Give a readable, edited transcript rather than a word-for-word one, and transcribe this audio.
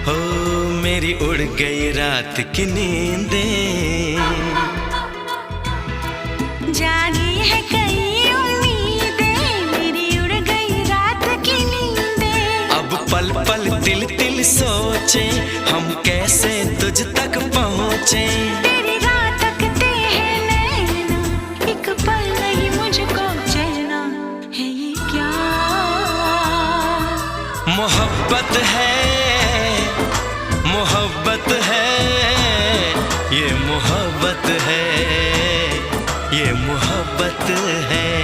हो मेरी उड़ गई रात की नींदें, जागी है कई उम्मीदें, मेरी उड़ गई रात की नींदें। अब पल पल तिल तिल सोचे हम कैसे तुझ तक पहुँचे। तेरी राह तकते हैं नैना, एक पल नहीं मुझको चैना, है ये क्या मोहब्बत है, मोहब्बत है, ये मोहब्बत है, ये मोहब्बत है।